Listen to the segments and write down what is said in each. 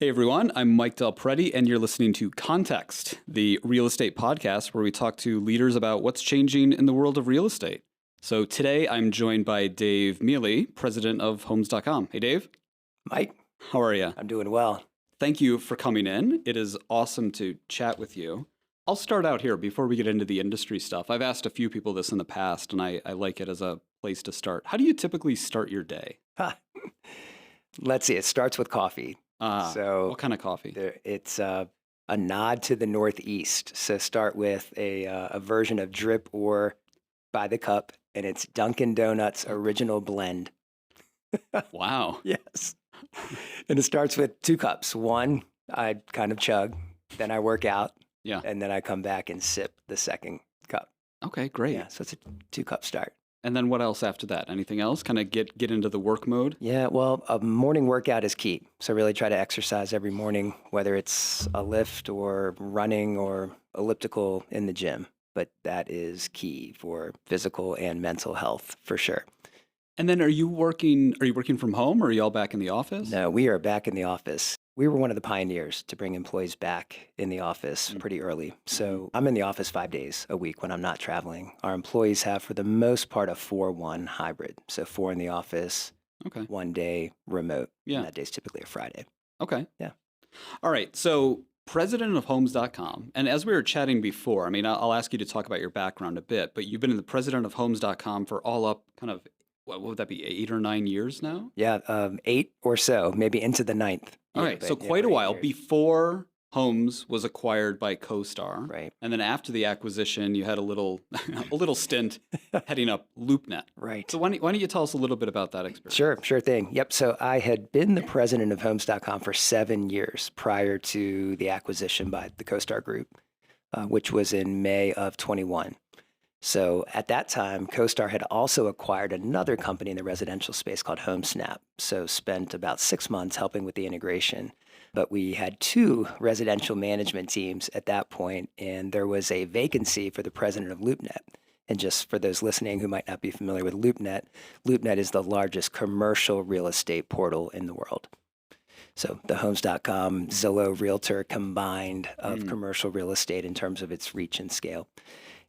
Hey everyone, I'm Mike Del Preti, and you're listening to Context, the real estate podcast where we talk to leaders about what's changing in the world of real estate. So today I'm joined by Dave Mele, president of Homes.com. Hey Dave. Mike, how are you? I'm doing well. Thank you for coming in. It is awesome to chat with you. I'll start out here before we get into the industry stuff. I've asked a few people this in the past, and I like it as a place to start. How do you typically start your day? Let's see, it starts with coffee. So what kind of coffee? It's a nod to the Northeast. So start with a version of drip or by the cup, and it's Dunkin Donuts original blend. Wow. Yes. And it starts with 2 cups. One, I kind of chug, then I work out, and then I come back and sip the second cup. Okay, great. Yeah, so it's a 2-cup start. And then what else after that? Anything else? Kind of get into the work mode? Yeah, well, a morning workout is key. So really try to exercise every morning, whether it's a lift or running or elliptical in the gym. But that is key for physical and mental health for sure. And then are you working from home, or are you all back in the office? No, we are back in the office. We were one of the pioneers to bring employees back in the office pretty early. So I'm in the office 5 days a week when I'm not traveling. Our employees have, for the most part, a 4-1 hybrid. So 4 in the office, 1 day remote. Yeah. And that day's typically a Friday. Okay. Yeah. All right. So president of Homes.com. And as we were chatting before, I mean, I'll ask you to talk about your background a bit, but you've been the president of Homes.com for all up kind of, what would that be, 8 or 9 years now? Yeah, 8 or so, maybe into the 9th. All right, so quite a while before Homes was acquired by CoStar. Right. And then after the acquisition, you had a little stint heading up LoopNet. Right. So why don't you tell us a little bit about that experience? Sure thing. Yep. So I had been the president of Homes.com for 7 years prior to the acquisition by the CoStar Group, which was in May of 21. So at that time, CoStar had also acquired another company in the residential space called HomeSnap. So spent about 6 months helping with the integration. But we had 2 residential management teams at that point, and there was a vacancy for the president of LoopNet. And just for those listening who might not be familiar with LoopNet, LoopNet is the largest commercial real estate portal in the world. So the Homes.com, Zillow, Realtor combined of commercial real estate in terms of its reach and scale.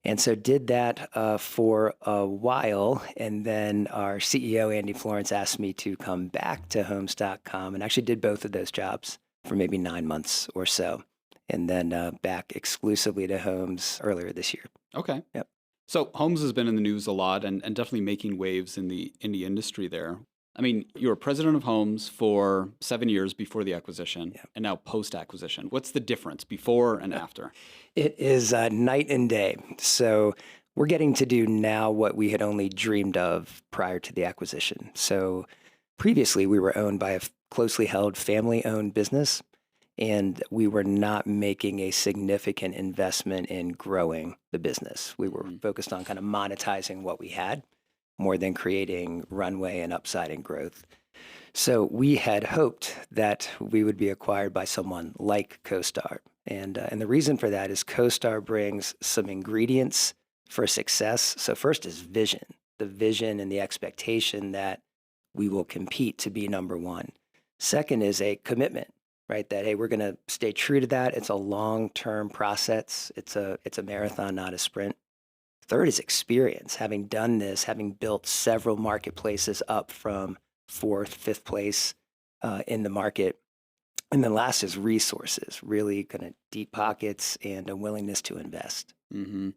And so did that for a while, and then our CEO, Andy Florence, asked me to come back to Homes.com, and actually did both of those jobs for maybe 9 months or so, and then back exclusively to Homes earlier this year. Okay. Yep. So Homes has been in the news a lot and definitely making waves in the industry there. I mean, you were president of Homes for 7 years before the acquisition, and now post-acquisition. What's the difference before and after? It is night and day. So we're getting to do now what we had only dreamed of prior to the acquisition. So previously, we were owned by a closely held family-owned business, and we were not making a significant investment in growing the business. We were focused on kind of monetizing what we had, more than creating runway and upside and growth. So we had hoped that we would be acquired by someone like CoStar. And the reason for that is CoStar brings some ingredients for success. So first is vision, the vision and the expectation that we will compete to be number one. Second is a commitment, right? That, hey, we're going to stay true to that. It's a long-term process. It's a marathon, not a sprint. Third is experience, having done this, having built several marketplaces up from 4th, 5th place in the market. And then last is resources, really kind of deep pockets and a willingness to invest. Mm-hmm.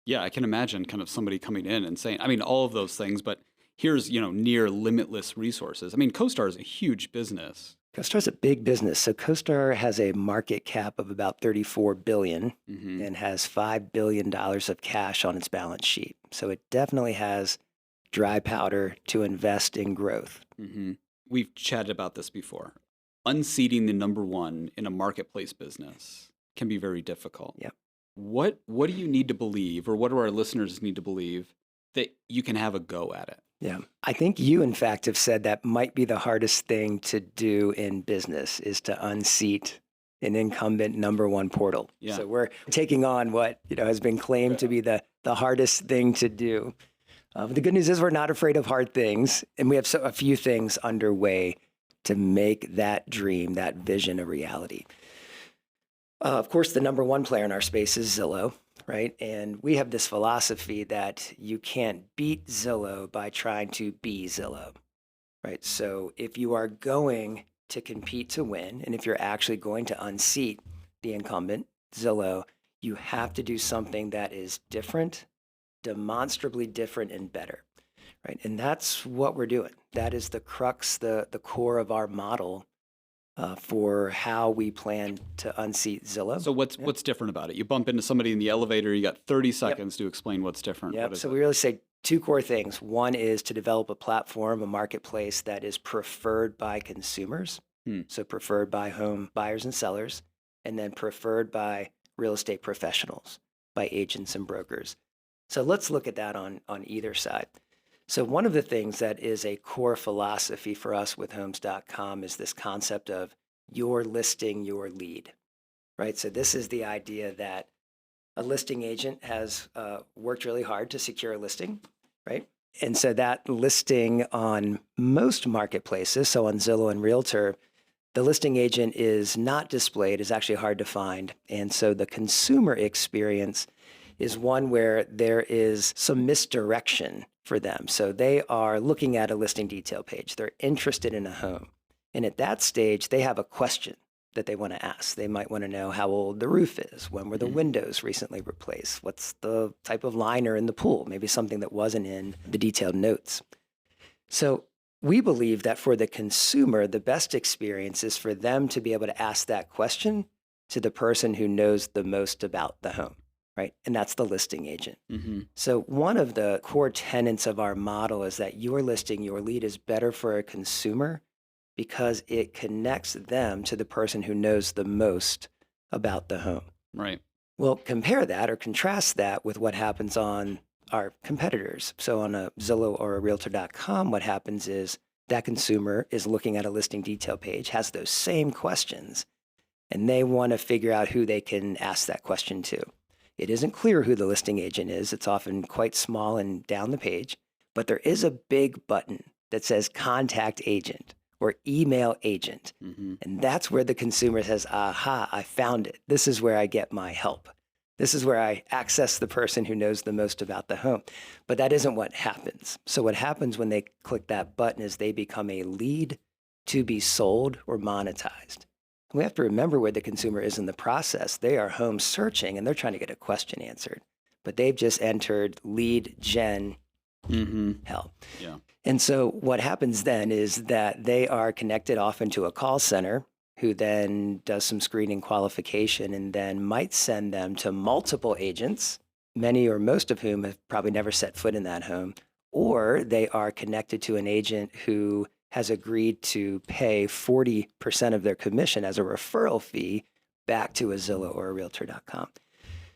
Yeah, I can imagine kind of somebody coming in and saying, I mean, all of those things, but here's, near limitless resources. I mean, CoStar is a huge business. CoStar is a big business. So CoStar has a market cap of about $34 billion and has $5 billion of cash on its balance sheet. So it definitely has dry powder to invest in growth. We've chatted about this before. Unseating the number one in a marketplace business can be very difficult. Yep. What do you need to believe, or what do our listeners need to believe, that you can have a go at it? Yeah. I think you, in fact, have said that might be the hardest thing to do in business is to unseat an incumbent number one portal. Yeah. So we're taking on what has been claimed to be the hardest thing to do. But the good news is we're not afraid of hard things, and we have a few things underway to make that dream, that vision a reality. Of course, the number one player in our space is Zillow, right? And we have this philosophy that you can't beat Zillow by trying to be Zillow, right? So if you are going to compete to win, and if you're actually going to unseat the incumbent, Zillow, you have to do something that is different, demonstrably different and better, right? And that's what we're doing. That is the crux, the core of our model for how we plan to unseat Zillow. So what's different about it? You bump into somebody in the elevator, you got 30 seconds to explain what's different. Yep. So we really say two core things. One is to develop a platform, a marketplace that is preferred by consumers. So preferred by home buyers and sellers, and then preferred by real estate professionals, by agents and brokers. So let's look at that on either side. So one of the things that is a core philosophy for us with Homes.com is this concept of your listing, your lead, right? So this is the idea that a listing agent has worked really hard to secure a listing, right? And so that listing on most marketplaces, so on Zillow and Realtor, the listing agent is not displayed, is actually hard to find. And so the consumer experience is one where there is some misdirection for them. So they are looking at a listing detail page. They're interested in a home. And at that stage, they have a question that they want to ask. They might want to know how old the roof is. When were the windows recently replaced? What's the type of liner in the pool? Maybe something that wasn't in the detailed notes. So we believe that for the consumer, the best experience is for them to be able to ask that question to the person who knows the most about the home, right? And that's the listing agent. So one of the core tenets of our model is that your listing, your lead is better for a consumer because it connects them to the person who knows the most about the home. Right. Well, compare that or contrast that with what happens on our competitors. So on a Zillow or a Realtor.com, what happens is that consumer is looking at a listing detail page, has those same questions, and they want to figure out who they can ask that question to. It isn't clear who the listing agent is. It's often quite small and down the page, but there is a big button that says contact agent or email agent. And that's where the consumer says, aha, I found it. This is where I get my help. This is where I access the person who knows the most about the home. But that isn't what happens. So what happens when they click that button is they become a lead to be sold or monetized. We have to remember where the consumer is in the process. They are home searching and they're trying to get a question answered, but they've just entered lead gen hell. Yeah. And so what happens then is that they are connected often to a call center who then does some screening qualification and then might send them to multiple agents, many or most of whom have probably never set foot in that home, or they are connected to an agent who has agreed to pay 40% of their commission as a referral fee back to a Zillow or a Realtor.com.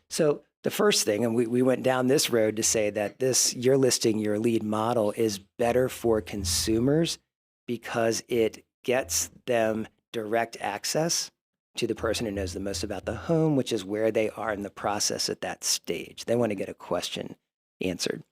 So the first thing, and we went down this road to say that this your listing, your lead model is better for consumers because it gets them direct access to the person who knows the most about the home, which is where they are in the process at that stage. They want to get a question answered.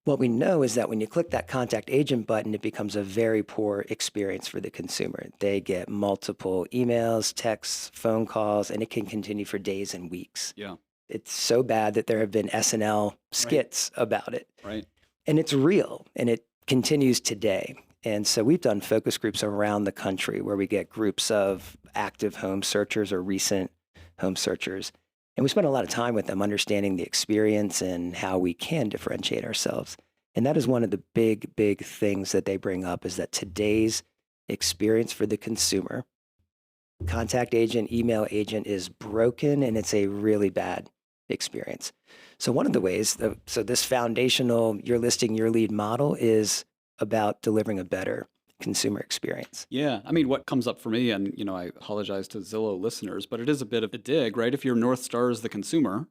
What we know is that when you click that contact agent button, it becomes a very poor experience for the consumer. They get multiple emails, texts, phone calls, and it can continue for days and weeks. Yeah. It's so bad that there have been SNL skits about it. Right. And it's real, and it continues today. And so we've done focus groups around the country where we get groups of active home searchers or recent home searchers. And we spend a lot of time with them understanding the experience and how we can differentiate ourselves. And that is one of the big, big things that they bring up is that today's experience for the consumer, contact agent, email agent is broken and it's a really bad experience. So one of the ways, so this foundational, your listing, your lead model is about delivering a better consumer experience. Yeah. I mean, what comes up for me, and, I apologize to Zillow listeners, but it is a bit of a dig, right? If your North Star is the consumer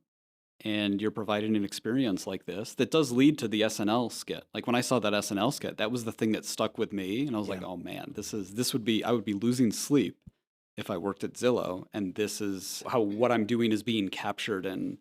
and you're providing an experience like this, that does lead to the SNL skit. Like when I saw that SNL skit, that was the thing that stuck with me. And I was like, oh man, I would be losing sleep if I worked at Zillow, and this is how what I'm doing is being captured and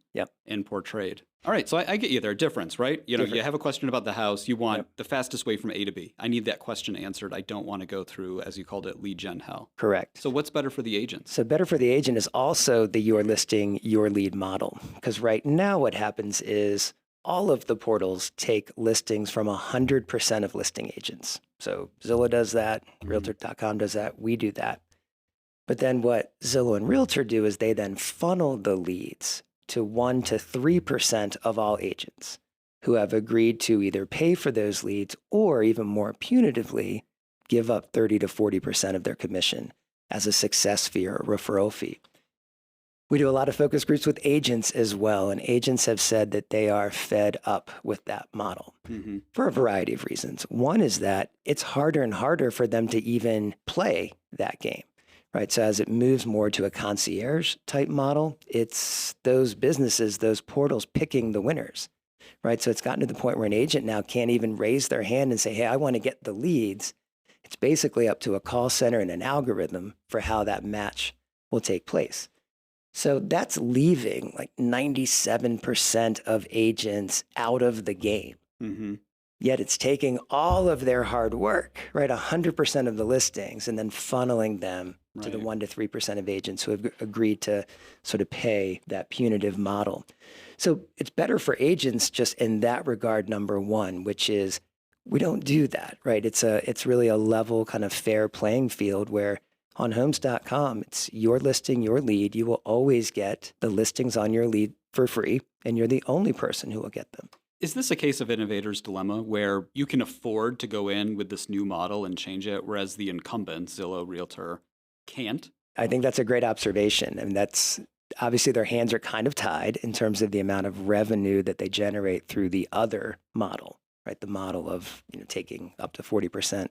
portrayed. All right, so I get you there. Difference, right? You know, Different. you have a question about the house. You want the fastest way from A to B. I need that question answered. I don't want to go through, as you called it, lead gen hell. Correct. So what's better for the agents? So better for the agent is also the your listing, your lead model. Because right now what happens is all of the portals take listings from 100% of listing agents. So Zillow does that, Realtor.com does that, we do that. But then what Zillow and Realtor do is they then funnel the leads to 1 to 3% of all agents who have agreed to either pay for those leads or even more punitively give up 30 to 40% of their commission as a success fee or a referral fee. We do a lot of focus groups with agents as well, and agents have said that they are fed up with that model for a variety of reasons. One is that it's harder and harder for them to even play that game. Right. So as it moves more to a concierge type model, it's those businesses, those portals picking the winners. Right. So it's gotten to the point where an agent now can't even raise their hand and say, hey, I want to get the leads. It's basically up to a call center and an algorithm for how that match will take place. So that's leaving like 97% of agents out of the game. Yet it's taking all of their hard work, right, 100% of the listings, and then funneling them to the 1 to 3% of agents who have agreed to sort of pay that punitive model. So it's better for agents just in that regard, number one, which is we don't do that, right? It's really a level kind of fair playing field where on homes.com, it's your listing, your lead. You will always get the listings on your lead for free, and you're the only person who will get them. Is this a case of innovator's dilemma where you can afford to go in with this new model and change it, whereas the incumbent, Zillow, Realtor, can't? I think that's a great observation. I mean, that's obviously their hands are kind of tied in terms of the amount of revenue that they generate through the other model, right? The model of taking up to 40%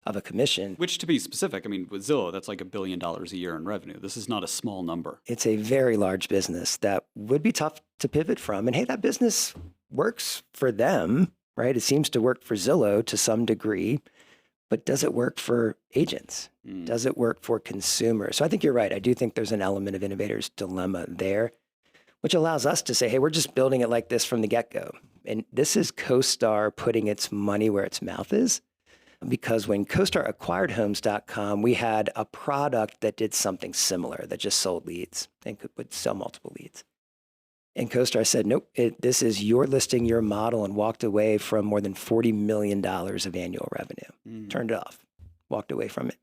of a commission. Which, to be specific, I mean, with Zillow, that's like $1 billion a year in revenue. This is not a small number. It's a very large business that would be tough to pivot from. And hey, that business works for them, right? It seems to work for Zillow to some degree, but does it work for agents? Does it work for consumers? So I think you're right. I do think there's an element of innovator's dilemma there, which allows us to say, hey, we're just building it like this from the get-go. And this is CoStar putting its money where its mouth is. Because when CoStar acquired homes.com, we had a product that did something similar, that just sold leads and would sell multiple leads. And CoStar said, nope, this is your listing, your model, and walked away from more than $40 million of annual revenue. Turned it off, walked away from it.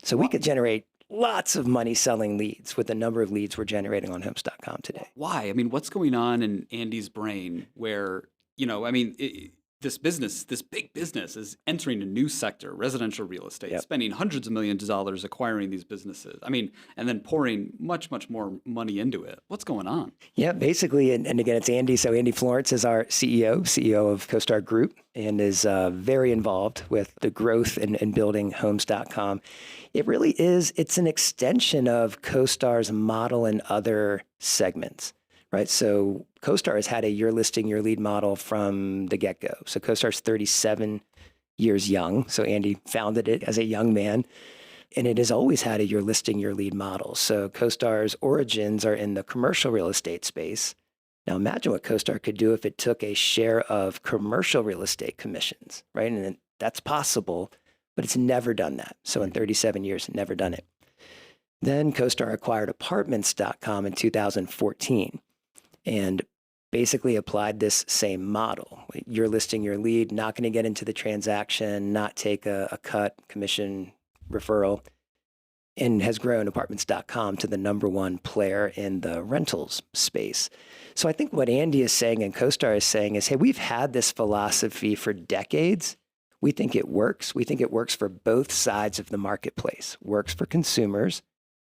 So we could generate lots of money selling leads with the number of leads we're generating on homes.com today. Why? I mean, what's going on in Andy's brain where, this business, this big business is entering a new sector, residential real estate, spending hundreds of millions of dollars acquiring these businesses. I mean, and then pouring much, much more money into it. What's going on? Yeah, basically, and again, it's Andy. So Andy Florence is our CEO of CoStar Group, and is very involved with the growth and building homes.com. It really is, it's an extension of CoStar's model in other segments. Right. So CoStar has had a your listing, your lead model from the get-go. So CoStar's 37 years young. So Andy founded it as a young man. And it has always had a your listing, your lead model. So CoStar's origins are in the commercial real estate space. Now imagine what CoStar could do if it took a share of commercial real estate commissions, right? And that's possible, but it's never done that. So in 37 years, never done it. Then CoStar acquired apartments.com in 2014. And basically applied this same model. You're listing your lead, not going to get into the transaction, not take a cut, commission, referral, and has grown apartments.com to the number one player in the rentals space. So I think what Andy is saying and CoStar is saying is, hey, we've had this philosophy for decades. We think it works. We think it works for both sides of the marketplace. Works for consumers,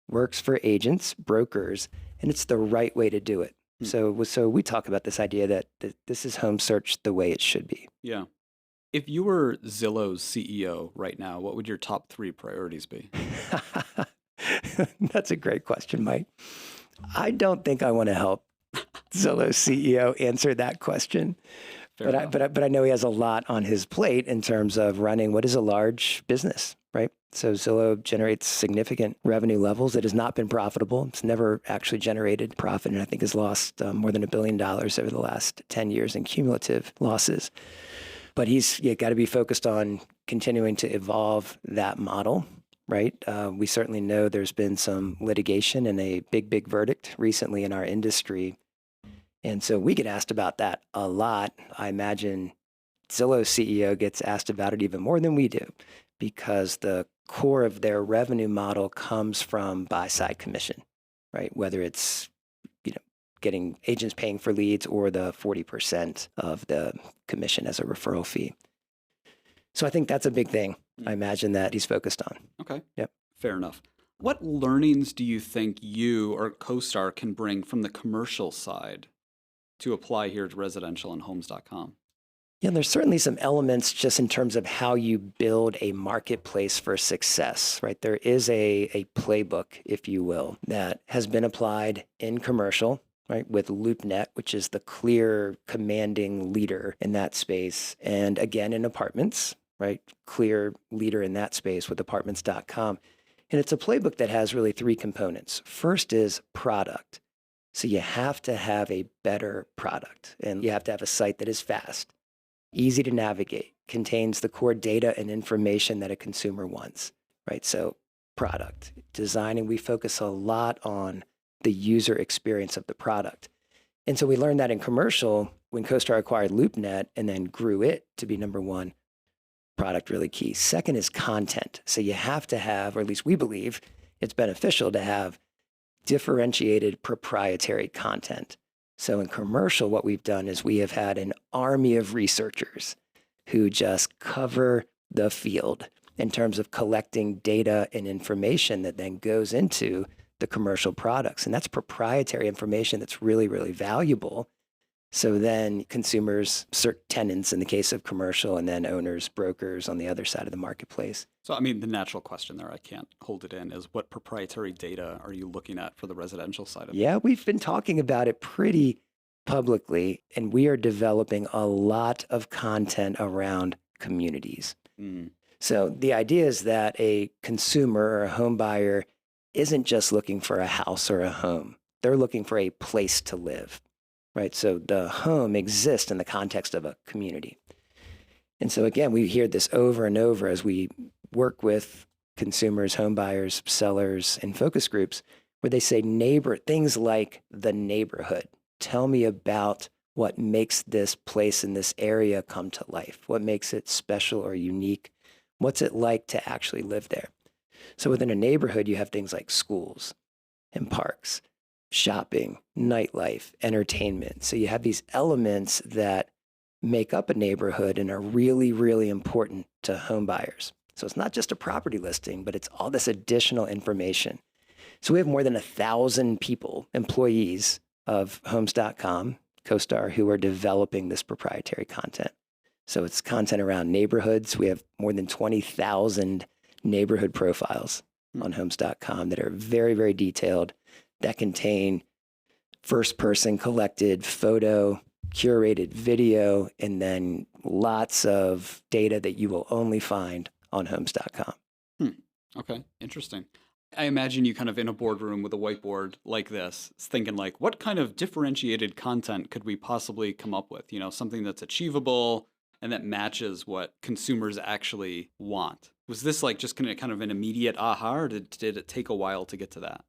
works for agents, brokers, and it's the right way to do it. So we talk about this idea that this is home search the way it should be. Yeah. If you were Zillow's CEO right now, what would your top 3 priorities be? That's a great question, Mike. I don't think I want to help Zillow's CEO answer that question. But I know he has a lot on his plate in terms of running what is a large business, right? So Zillow generates significant revenue levels. It has not been profitable. It's never actually generated profit, and I think has lost more than $1 billion over the last 10 years in cumulative losses. But he's got to be focused on continuing to evolve that model, right? We certainly know there's been some litigation and a big verdict recently in our industry. And so we get asked about that a lot. I imagine Zillow's CEO gets asked about it even more than we do, because the core of their revenue model comes from buy-side commission, right? Whether it's getting agents paying for leads or the 40% of the commission as a referral fee. So I think that's a big thing. I imagine that he's focused on. Okay. Yep. Fair enough. What learnings do you think you or CoStar can bring from the commercial side to apply here to residential and homes.com? Yeah, there's certainly some elements just in terms of how you build a marketplace for success, right? There is a playbook, if you will, that has been applied in commercial, right, with LoopNet, which is the clear commanding leader in that space. And again, in apartments, right, clear leader in that space with apartments.com. And it's a playbook that has really three components. First is product. So you have to have a better product, and you have to have a site that is fast, easy to navigate, contains the core data and information that a consumer wants, right? So product designing, we focus a lot on the user experience of the product. And so we learned that in commercial when CoStar acquired LoopNet and then grew it to be number one. Product really key. Second is content. So you have to have, or at least we believe it's beneficial to have differentiated proprietary content. So in commercial, what we've done is we have had an army of researchers who just cover the field in terms of collecting data and information that then goes into the commercial products. And that's proprietary information that's really, really valuable. So then consumers, tenants in the case of commercial, and then owners, brokers on the other side of the marketplace. So, I mean, the natural question there, I can't hold it in, is what proprietary data are you looking at for the residential side of it? Yeah, we've been talking about it pretty publicly, and we are developing a lot of content around communities. So the idea is that a consumer or a home buyer isn't just looking for a house or a home. They're looking for a place to live, right? So the home exists in the context of a community. And so again, we hear this over and over as we work with consumers, home buyers, sellers, and focus groups, where they say things like the neighborhood. Tell me about what makes this place in this area come to life. What makes it special or unique? What's it like to actually live there? So within a neighborhood, you have things like schools and parks, shopping, nightlife, entertainment. So you have these elements that make up a neighborhood and are really, really important to home buyers. So it's not just a property listing, but it's all this additional information. So we have more than 1,000 people, employees of homes.com, CoStar, who are developing this proprietary content. So it's content around neighborhoods. We have more than 20,000 neighborhood profiles on homes.com that are very, very detailed, that contain first-person collected photo, curated video, and then lots of data that you will only find on homes.com. Okay, interesting. I imagine you kind of in a boardroom with a whiteboard like this, thinking like, what kind of differentiated content could we possibly come up with? You know, something that's achievable and that matches what consumers actually want. Was this like just kind of an immediate aha, or did it take a while to get to that?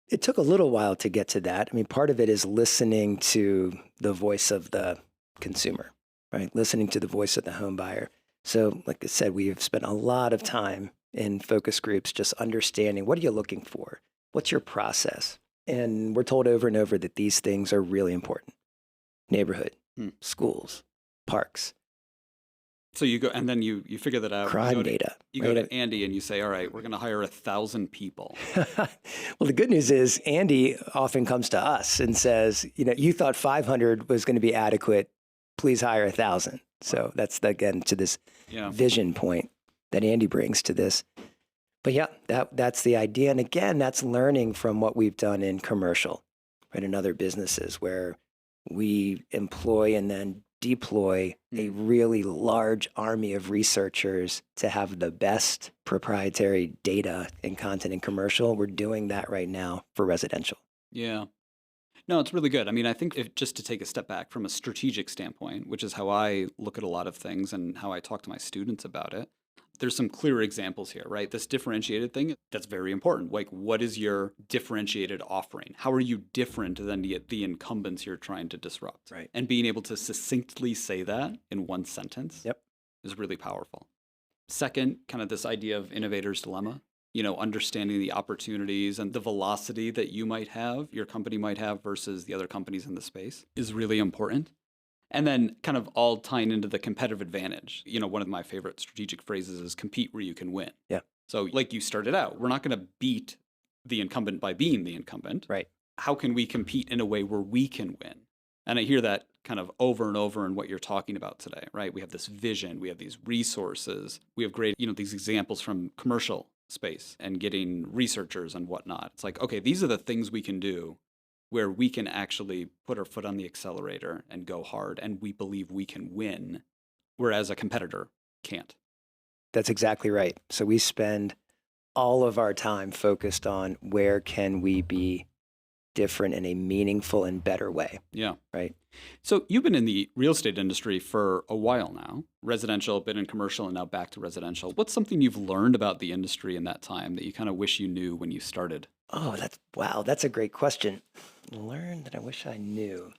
It took a little while to get to that. I mean, part of it is listening to the voice of the consumer, right? Listening to the voice of the home buyer. So like I said, we've spent a lot of time in focus groups just understanding, what are you looking for? What's your process? And we're told over and over that these things are really important. Neighborhood, schools, parks. So you go, and then you figure that out. Crime data. You go to Andy and you say, all right, we're going to hire 1,000 people. Well, the good news is Andy often comes to us and says, you thought 500 was going to be adequate. Please hire 1,000. So that's, again, to this vision point that Andy brings to this. But yeah, that's the idea. And again, that's learning from what we've done in commercial, right, in other businesses where we employ and then deploy a really large army of researchers to have the best proprietary data and content in commercial. We're doing that right now for residential. Yeah. No, it's really good. I mean, I think just to take a step back from a strategic standpoint, which is how I look at a lot of things and how I talk to my students about it, there's some clear examples here, right? This differentiated thing, that's very important. Like, what is your differentiated offering? How are you different than the incumbents you're trying to disrupt? Right. And being able to succinctly say that in one sentence Yep. is really powerful. Second, kind of this idea of innovator's dilemma, understanding the opportunities and the velocity that you might have, your company might have versus the other companies in the space is really important. And then kind of all tying into the competitive advantage. One of my favorite strategic phrases is compete where you can win. Yeah. So like you started out, we're not going to beat the incumbent by being the incumbent. Right. How can we compete in a way where we can win? And I hear that kind of over and over in what you're talking about today, right? We have this vision, we have these resources, we have great, these examples from commercial space and getting researchers and whatnot. It's like, okay, these are the things we can do where we can actually put our foot on the accelerator and go hard, and we believe we can win, whereas a competitor can't. That's exactly right. So we spend all of our time focused on where can we be different in a meaningful and better way. Yeah. Right. So you've been in the real estate industry for a while now, residential, been in commercial, and now back to residential. What's something you've learned about the industry in that time that you kind of wish you knew when you started? Oh, that's a great question. Learn that I wish I knew.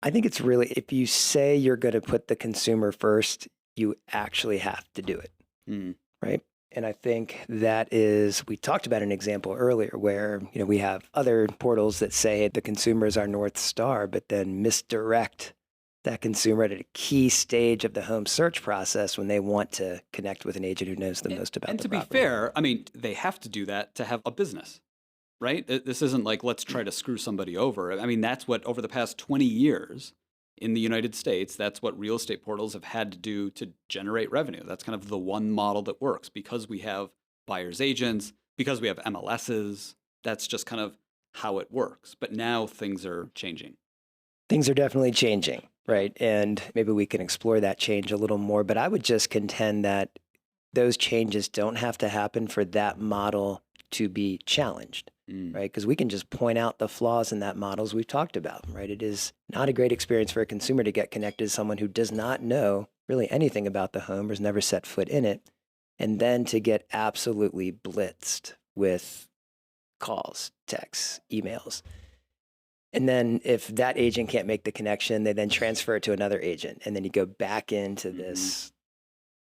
I think it's really, if you say you're going to put the consumer first, you actually have to do it. Right. And I think that is, we talked about an example earlier where, we have other portals that say the consumer is our North Star, but then misdirect that consumer at a key stage of the home search process when they want to connect with an agent who knows the most about the property. And to be fair, I mean, they have to do that to have a business, right? This isn't like, let's try to screw somebody over. I mean, that's what, over the past 20 years in the United States, that's what real estate portals have had to do to generate revenue. That's kind of the one model that works because we have buyer's agents, because we have MLSs. That's just kind of how it works. But now things are changing. Things are definitely changing, right? And maybe we can explore that change a little more. But I would just contend that those changes don't have to happen for that model to be challenged, right? Because we can just point out the flaws in that model as we've talked about, right? It is not a great experience for a consumer to get connected to someone who does not know really anything about the home or has never set foot in it, and then to get absolutely blitzed with calls, texts, emails. And then if that agent can't make the connection, they then transfer it to another agent. And then you go back into this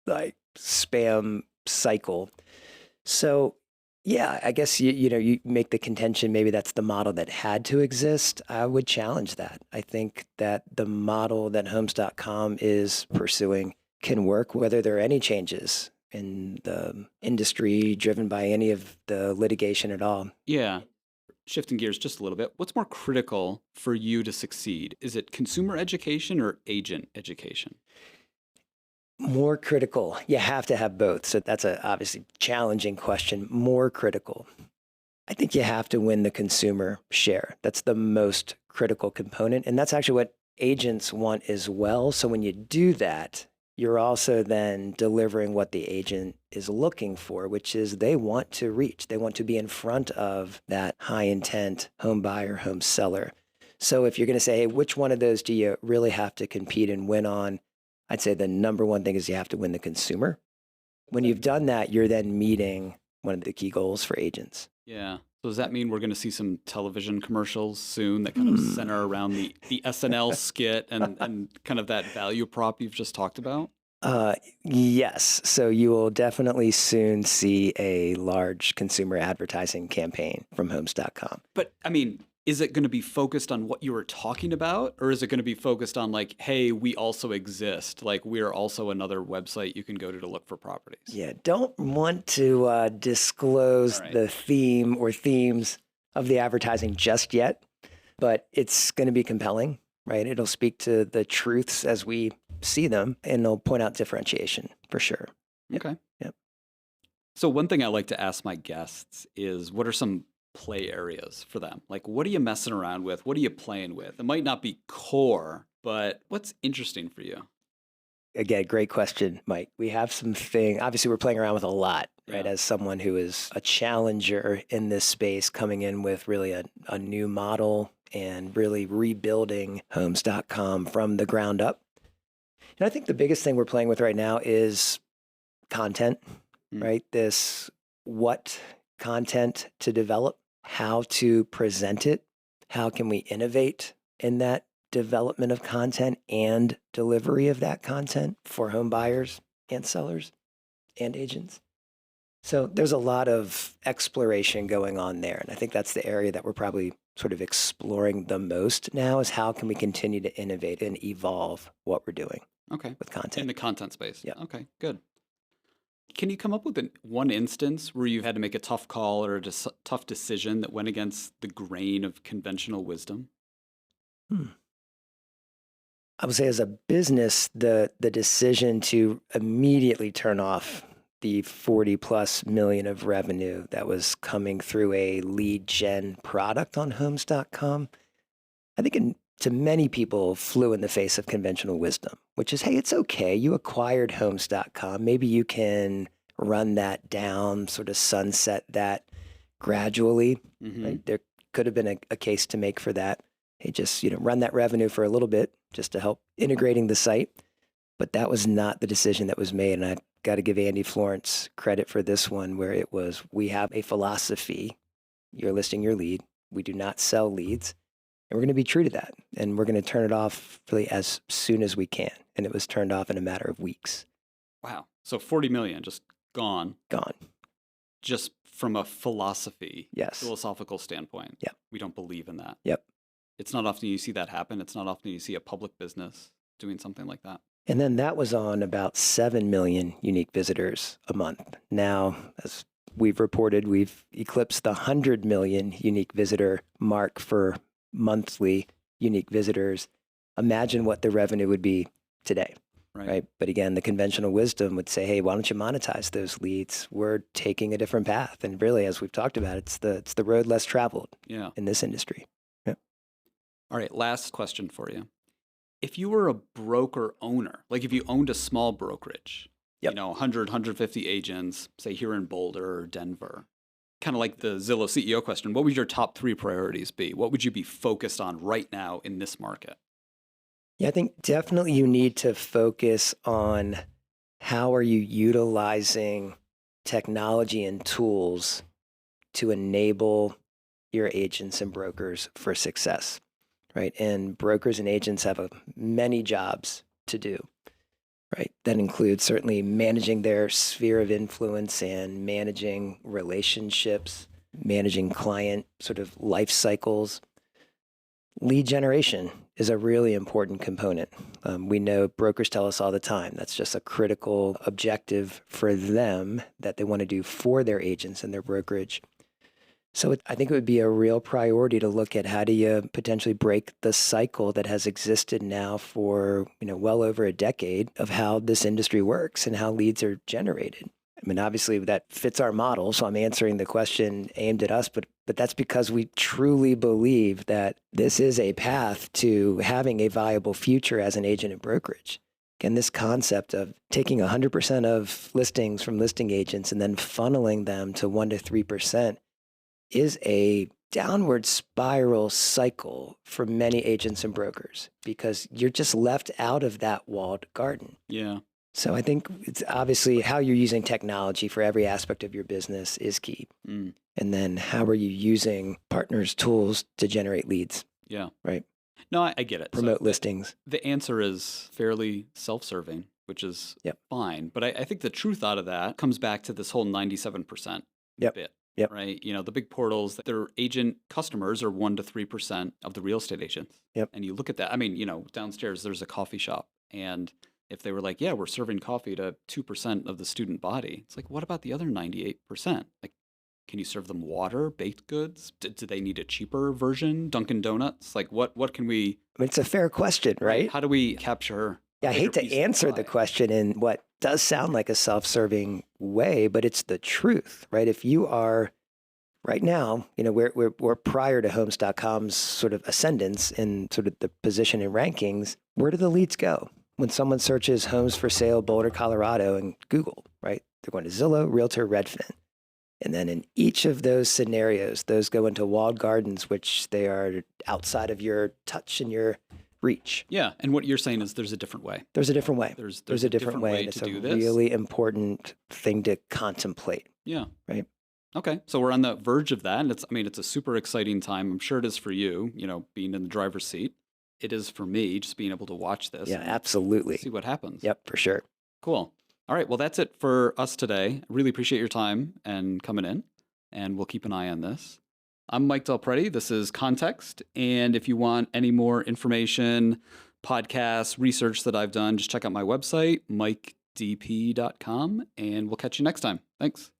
like spam cycle. So yeah, I guess you make the contention, maybe that's the model that had to exist. I would challenge that. I think that the model that Homes.com is pursuing can work whether there are any changes in the industry driven by any of the litigation at all. Yeah. Shifting gears just a little bit, what's more critical for you to succeed? Is it consumer education or agent education? More critical. You have to have both. So that's a obviously challenging question. More critical. I think you have to win the consumer share. That's the most critical component. And that's actually what agents want as well. So when you do that, you're also then delivering what the agent is looking for, which is they want to reach. They want to be in front of that high intent home buyer, home seller. So if you're going to say, hey, which one of those do you really have to compete and win on? I'd say the number one thing is you have to win the consumer. When you've done that, you're then meeting one of the key goals for agents. Yeah. So does that mean we're going to see some television commercials soon that kind of center around the SNL skit and kind of that value prop you've just talked about? Yes. So you will definitely soon see a large consumer advertising campaign from Homes.com. But I mean, is it going to be focused on what you were talking about, or is it going to be focused on like, hey, we also exist, like we're also another website you can go to look for properties? Yeah, don't want to disclose the theme or themes of the advertising just yet, but it's going to be compelling, right? It'll speak to the truths as we see them, and it'll point out differentiation for sure. Okay. Yep. So one thing I like to ask my guests is, what are some play areas for them? Like, what are you messing around with? What are you playing with? It might not be core, but what's interesting for you? Again, great question, Mike. We have obviously we're playing around with a lot, right? Yeah. As someone who is a challenger in this space, coming in with really a new model and really rebuilding homes.com from the ground up. And I think the biggest thing we're playing with right now is content, right? What content to develop, how to present it, how can we innovate in that development of content and delivery of that content for home buyers and sellers and agents. So there's a lot of exploration going on there. And I think that's the area that we're probably sort of exploring the most now, is how can we continue to innovate and evolve what we're doing with content. In the content space. Yeah. Okay, good. Can you come up with one instance where you've had to make a tough call or a tough decision that went against the grain of conventional wisdom? I would say as a business, the decision to immediately turn off the 40 plus million of revenue that was coming through a lead gen product on homes.com, I think to many people flew in the face of conventional wisdom, which is, hey, it's okay. You acquired homes.com. Maybe you can run that down, sort of sunset that gradually. Right? There could have been a case to make for that. Hey, just run that revenue for a little bit just to help integrating the site. But that was not the decision that was made. And I've got to give Andy Florence credit for this one, where it was, we have a philosophy. You're listing your lead. We do not sell leads. And we're going to be true to that. And we're going to turn it off really as soon as we can. And it was turned off in a matter of weeks. Wow. So 40 million just gone. Gone. Just from a philosophical standpoint. Yep. We don't believe in that. Yep. It's not often you see that happen. It's not often you see a public business doing something like that. And then that was on about 7 million unique visitors a month. Now, as we've reported, we've eclipsed the 100 million unique visitor mark for monthly unique visitors. Imagine what the revenue would be today. Right. But again, the conventional wisdom would say, hey, why don't you monetize those leads? We're taking a different path. And really, as we've talked about, it's the road less traveled in this industry. All right, last question for you. If you were a broker owner, like if you owned a small brokerage, 100, 150 agents, say here in Boulder or Denver, kind of like the Zillow CEO question, what would your top 3 priorities be? What would you be focused on right now in this market? Yeah, I think definitely you need to focus on how are you utilizing technology and tools to enable your agents and brokers for success. Right. And brokers and agents have many jobs to do. Right. That includes certainly managing their sphere of influence and managing relationships, managing client sort of life cycles. Lead generation is a really important component. We know brokers tell us all the time that's just a critical objective for them that they want to do for their agents and their brokerage. So I think it would be a real priority to look at how do you potentially break the cycle that has existed now for well over a decade of how this industry works and how leads are generated. I mean, obviously that fits our model, so I'm answering the question aimed at us, but that's because we truly believe that this is a path to having a viable future as an agent in brokerage. Again, this concept of taking 100% of listings from listing agents and then funneling them to 1 to 3% is a downward spiral cycle for many agents and brokers because you're just left out of that walled garden. Yeah. So I think it's obviously how you're using technology for every aspect of your business is key. And then how are you using partners' tools to generate leads? Yeah. Right. No, I get it. Promote listings. The answer is fairly self-serving, which is fine. But I think the truth out of that comes back to this whole 97% bit. Yep. Right. The big portals, their agent customers are 1 to 3% of the real estate agents. Yep. And you look at that. I mean, downstairs there's a coffee shop. And if they were like, yeah, we're serving coffee to 2% of the student body, it's like, what about the other 98%? Like, can you serve them water, baked goods? Do they need a cheaper version? Dunkin Donuts? Like, what can we? I mean, it's a fair question, right? How do we capture? Yeah, I hate to answer the question in what does sound like a self-serving way, but it's the truth, right? If you are right now, we're prior to Homes.com's sort of ascendance in sort of the position and rankings. Where do the leads go? When someone searches homes for sale, Boulder, Colorado, and Google, right? They're going to Zillow, Realtor, Redfin. And then in each of those scenarios, those go into walled gardens, which they are outside of your touch and your reach. Yeah. And what you're saying is there's a different way. There's a different way. There's a different way. And it's a really important thing to contemplate. Yeah. Right. Okay. So we're on the verge of that. And it's a super exciting time. I'm sure it is for you, being in the driver's seat. It is for me, just being able to watch this. Yeah, absolutely. See what happens. Yep, for sure. Cool. All right. Well, that's it for us today. I really appreciate your time and coming in, and we'll keep an eye on this. I'm Mike Del Prete. This is Context. And if you want any more information, podcasts, research that I've done, just check out my website, mikedp.com, and we'll catch you next time. Thanks.